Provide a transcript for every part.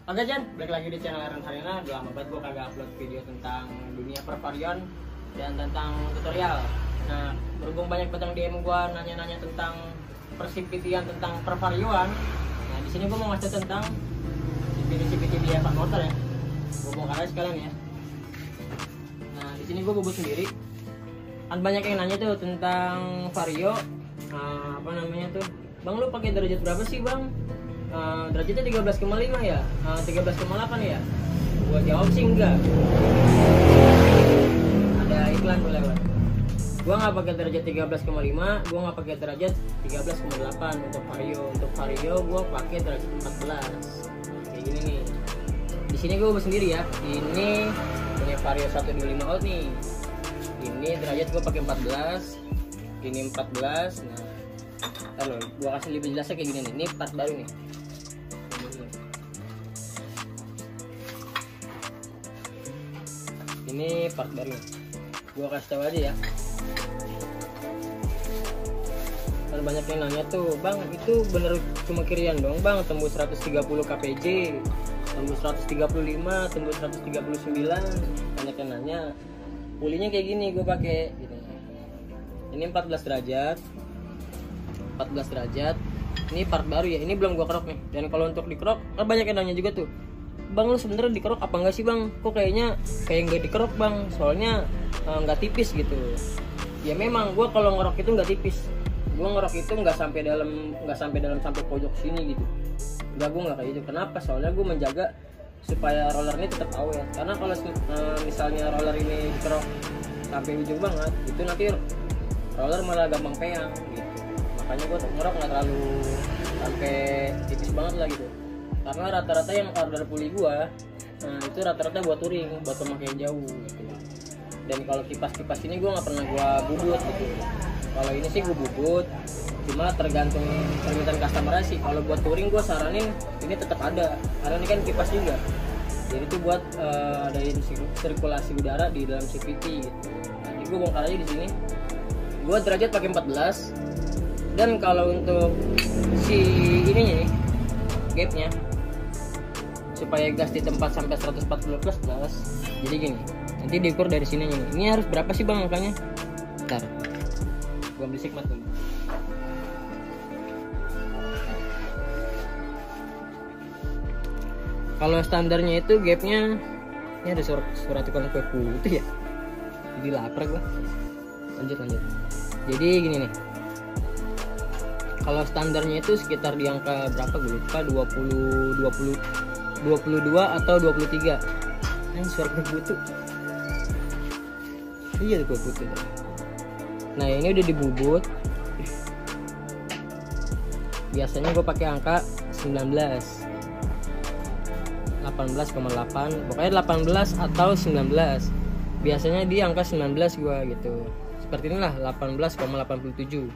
Oke Jan, balik lagi di channel Aaron Harina. Udah lama banget gue kagak upload video tentang dunia pervarioan dan tentang tutorial. Nah, berhubung banyak petang DM gue nanya-nanya tentang persipitian tentang pervarioan. Nah, di sini gue mau ngasih tentang CVT di Evan Motor ya. Gue bongkar aja sekalian ya. Nah, di sini gue bubut sendiri. Kan banyak yang nanya tuh tentang vario. Apa namanya tuh? Bang, lu pakai derajat berapa sih, Bang? Derajatnya 13,5 ya? 13,8 ya? Gua jawab sih enggak. Ada iklan tuh lewat. Gua nggak pakai derajat 13,5, gua nggak pakai derajat 13,8 untuk vario. Untuk vario gua pakai derajat 14. Kayak gini nih. Di sini gua sendiri ya. Ini punya vario 125 volt nih. Ini derajat gua pakai 14. Ini 14. Nah, lalu gua kasih lebih jelasnya kayak gini nih. Ini part baru nih. Ini part baru. Gua kasih tahu aja ya. Kan banyak yang nanya tuh, "Bang, itu bener cuma kirian dong, Bang, tembus 130 kpj, tembus 135, tembus 139." Banyak yang nanya. Pulinya kayak gini gua pakai gitu. Ini 14 derajat. 14 derajat. Ini part baru ya. Ini belum gua kerok nih. Dan kalau untuk dikerok, banyak yang nanya juga tuh, "Bang, lu sebenarnya dikerok apa enggak sih, Bang? Kok kayaknya enggak dikerok, Bang? Soalnya enggak tipis gitu." Ya memang gua kalau ngerok itu enggak tipis. Gua ngerok itu enggak sampai dalam sampai pojok sini gitu. Enggak, gua enggak kayak gitu. Kenapa? Soalnya gua menjaga supaya roller ini tetap awet. Karena kalau misalnya roller ini dikerok sampai ujung banget, itu nanti roller malah gampang peyang gitu. Makanya gua ngerok nggak terlalu sampai tipis banget lah gitu. Karena rata-rata yang order puli gua, itu rata-rata buat touring, buat pemakaian jauh gitu. Dan kalau kipas-kipas ini gua nggak pernah gua bubut gitu. Kalau ini sih gua bubut, cuma tergantung permintaan customer sih. Kalau buat touring gua saranin ini tetap ada, karena ini kan kipas juga. Jadi itu buat adain sirkulasi udara di dalam CVT gitu. Nah, jadi gua bongkar aja di sini. Gua derajat pakai 14. Dan kalau untuk si ininya nih, gapnya, supaya gas di tempat sampai 140 plus gas. Jadi gini, nanti diukur dari sini nih. Ini harus berapa sih, Bang, angkanya? Bentar, gua ambil sigmat dulu. Kalau standarnya itu gapnya, ini ada surat tukang kue putih ya. Jadi lapar gua. Lanjut. Jadi gini nih. Kalau standarnya itu sekitar di angka berapa gue lupa, 22 atau 23. Ini suara kue putu. Iya kue putu. Nah, ini udah dibubut. Biasanya gue pakai angka 19. 18,8. Pokoknya 18 atau 19. Biasanya di angka 19 gue gitu. Seperti inilah 18,87.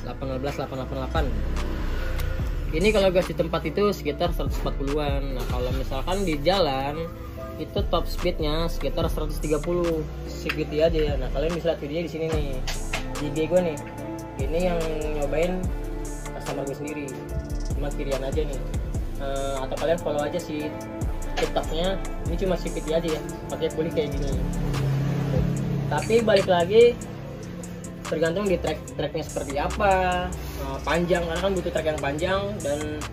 18,888. Ini kalau gas di tempat itu sekitar 140-an. Nah, kalau misalkan di jalan itu top speednya sekitar 130 CVT aja ya. Nah, kalian bisa lihat videonya di sini nih, di IG gue nih. Ini yang nyobain customer gue sendiri, cuma kirian aja nih. Atau kalian follow aja si TikToknya. Ini cuma CVT aja ya, pakai puli kayak gini. Tapi balik lagi, tergantung di tracknya seperti apa, panjang, karena kan butuh track yang panjang. Dan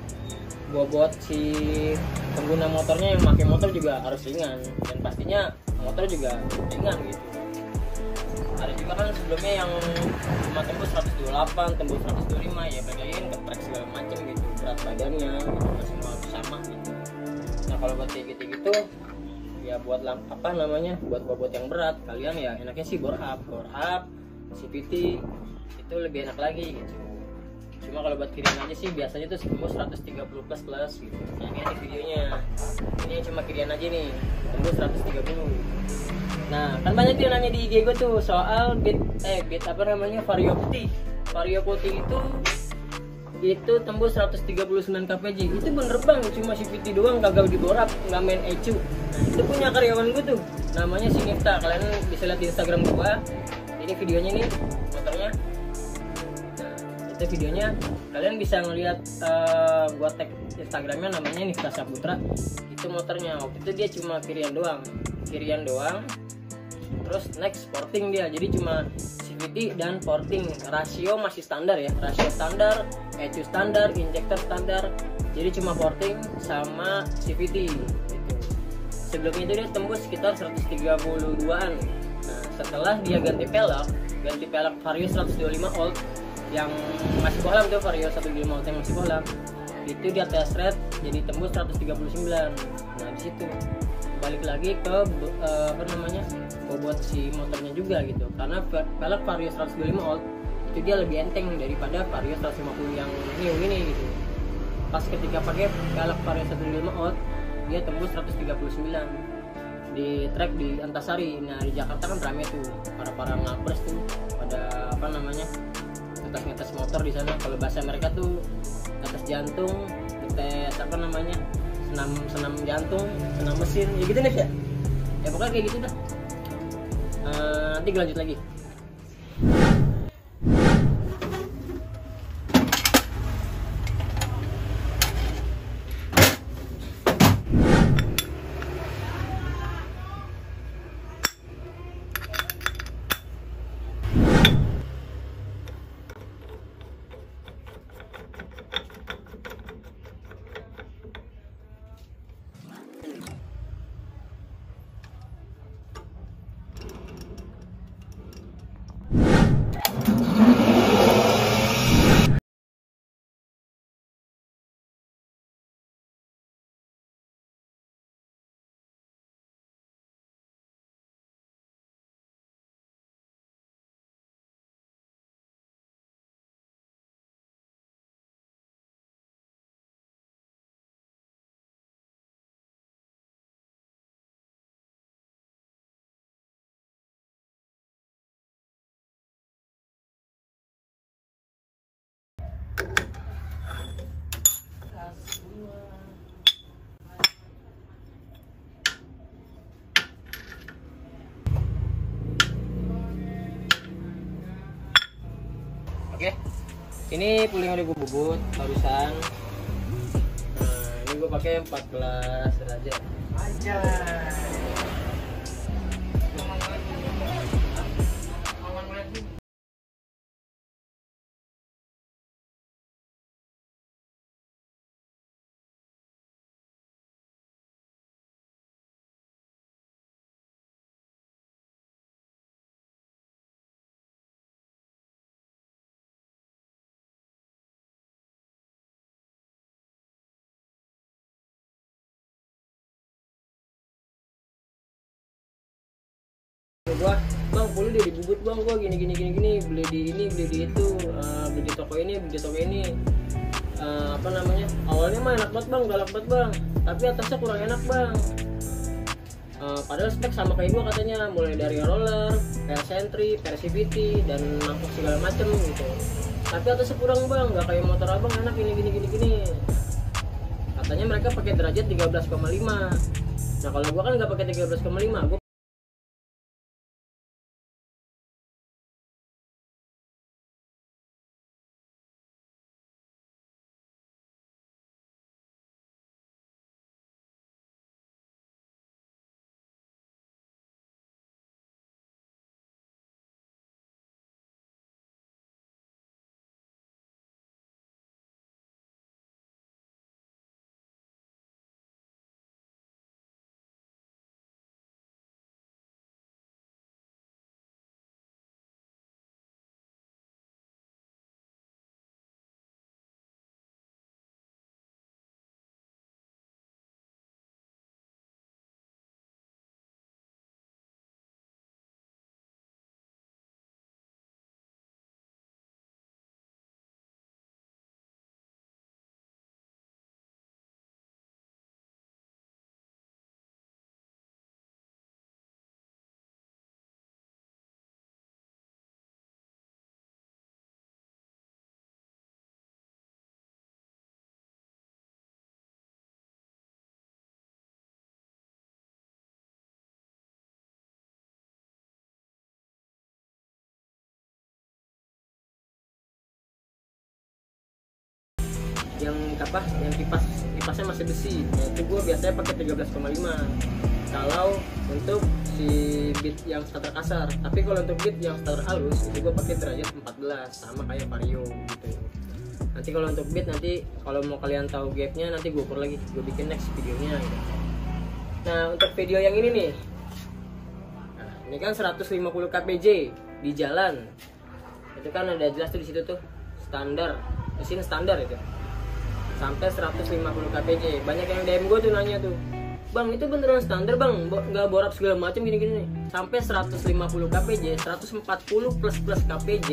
buat si pengguna motornya yang pakai motor juga harus ringan, dan pastinya motor juga ringan gitu. Ada juga kan sebelumnya yang cuma tembus 128, tembus 125, ya bagian ke track segala macam gitu, berat badannya gitu, masih mau sama gitu. Nah, kalau buat kayak gitu ya buat apa namanya, buat bobot yang berat, kalian ya enaknya sih bore up CVT itu lebih enak lagi gitu. Cuma kalau buat kirian aja sih biasanya tuh tembus 130 plus gitu. Nah, ini ada videonya. Ini cuma kirian aja nih, tembus 130. Nah, kan banyak yang nanya di IG gue tuh soal bit apa namanya, vario putih. Vario putih itu tembus 139 kpj. Itu bener, Bang, cuma CVT doang, kagak diborap, nggak main ECU. Nah, itu punya karyawan gue tuh, namanya si Nifta. Kalian bisa lihat di Instagram gue. Ini videonya nih, motornya. Nah, itu videonya kalian bisa ngelihat gua tag Instagramnya namanya Nifta Saputra. Itu motornya waktu itu dia cuma kirian doang. Terus next porting dia, jadi cuma CVT dan porting. Rasio masih standar ya, rasio standar, ECU standar, injektor standar. Jadi cuma porting sama CVT gitu. Sebelumnya itu dia tembus sekitar 132an. Nah, setelah dia ganti pelek Vario 125 volt yang masih bohlam tuh, Vario 125 volt yang masih bohlam. Itu dia test rate jadi tembus 139. Nah, di situ balik lagi ke bobot si motornya juga gitu, karena pelek Vario 125 volt itu dia lebih enteng daripada Vario 150 yang new ini gitu. Pas ketika pakai pelek Vario 125 volt dia tembus 139 di track di Antasari. Nah, di Jakarta kan rame tuh para ngapres tuh, pada ngetes motor di sana. Kalau bahasa mereka tuh ngetes jantung, ngetes senam jantung, senam mesin, ya gitu nih ya. Ya pokoknya kayak gitu dah. Nanti gue lanjut lagi. Oke, ini puling udah gue bubut barusan. Nah, ini gue pakai 14 derajat aja. Gua, bang, boleh deh dibubut bang, gua gini beli di ini, beli di itu, beli di toko ini, awalnya mah enak banget bang, galak banget bang, tapi atasnya kurang enak bang. Padahal spek sama kayak gua katanya, mulai dari roller, per sentry, per CVT, dan mangkok segala macem gitu. Tapi atasnya kurang bang, nggak kayak motor abang enak gini. Katanya mereka pakai derajat 13,5. Nah, kalau gua kan nggak pakai 13,5, gua yang apa, yang kipasnya masih besi. Nah, itu gue biasanya pakai 13,5 kalau untuk si beat yang starter kasar. Tapi kalau untuk beat yang starter halus itu gue pakai derajat 14 sama kayak Vario gitu. Nanti kalau untuk beat, nanti kalau mau kalian tahu gapnya nanti gue ukur lagi, gue bikin next videonya gitu. Nah untuk video yang ini nih, nah, ini kan 150 kpj di jalan, itu kan ada jelas tuh di situ tuh standar, mesin standar itu sampai 150 kpj. Banyak yang DM gue tuh nanya tuh, bang itu beneran standar bang, nggak borap segala macam gini-gini nih. Sampai 150 kpj, 140 plus kpj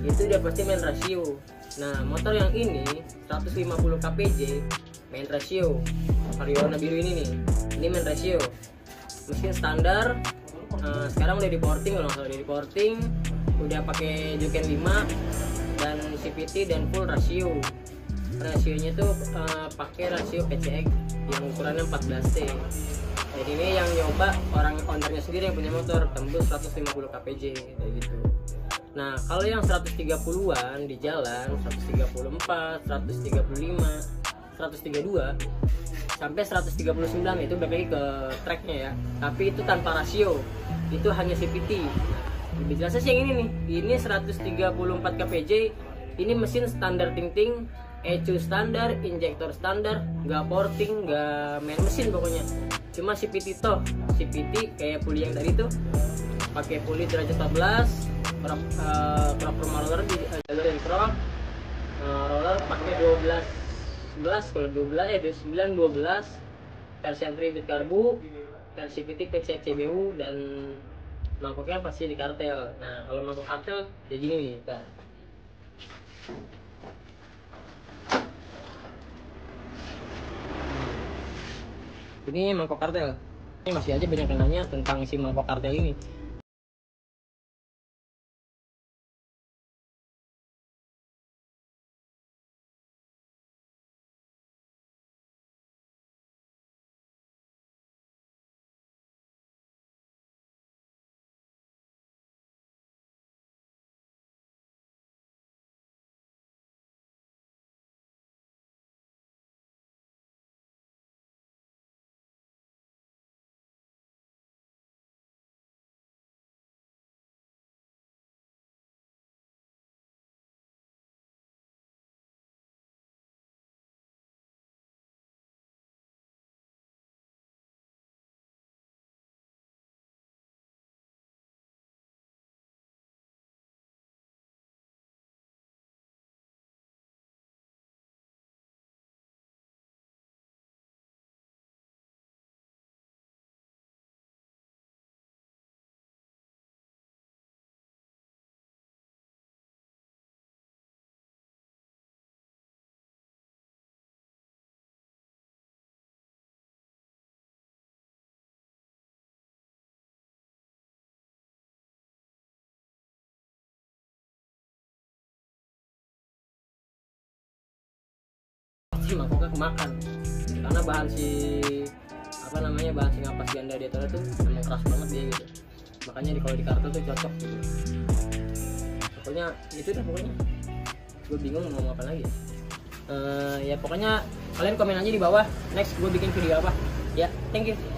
itu udah pasti main rasio. Nah motor yang ini 150 kpj main rasio, Vario warna biru ini nih, ini main rasio, mesin standar. Sekarang udah di porting, kalau nggak salah udah di porting, udah pakai Juken 5 dan CVT dan full rasio. Rasionya tuh pakai rasio PCX yang ukurannya 14T. Jadi ini yang nyoba orang ownernya sendiri yang punya motor, tembus 150 kpj kayak gitu. Nah kalau yang 130-an di jalan, 134, 135, 132 sampai 139 itu balik lagi ke tracknya ya. Tapi itu tanpa rasio, itu hanya CVT. Lebih jelasnya sih yang ini nih, ini 134 kpj, ini mesin standar ting-ting, ECU standar, injektor standar, nggak porting, nggak main mesin pokoknya. Cuma CVT toh, CVT kayak puli yang tadi tuh, pakai puli derajat 14, crop roller di jalur yang crop, roller pakai 11, kalau 9 12, versi entry bit karbu, versi CVT PCX CBU, dan mangkoknya pasti di kartel. Nah kalau mangkok kartel ya gini nih kan. Ini mangkok kartel. Ini masih aja banyak yang nanya tentang si mangkok kartel ini. Mangkoknya kemakan karena bahan si bahan si ngapas ganda di atas tuh emang keras banget dia gitu. Makanya kalau di kartel tuh cocok gitu. Pokoknya itu dah pokoknya. Gue bingung mau ngomong apa lagi. Ya pokoknya kalian komen aja di bawah next gue bikin video apa. Ya, thank you.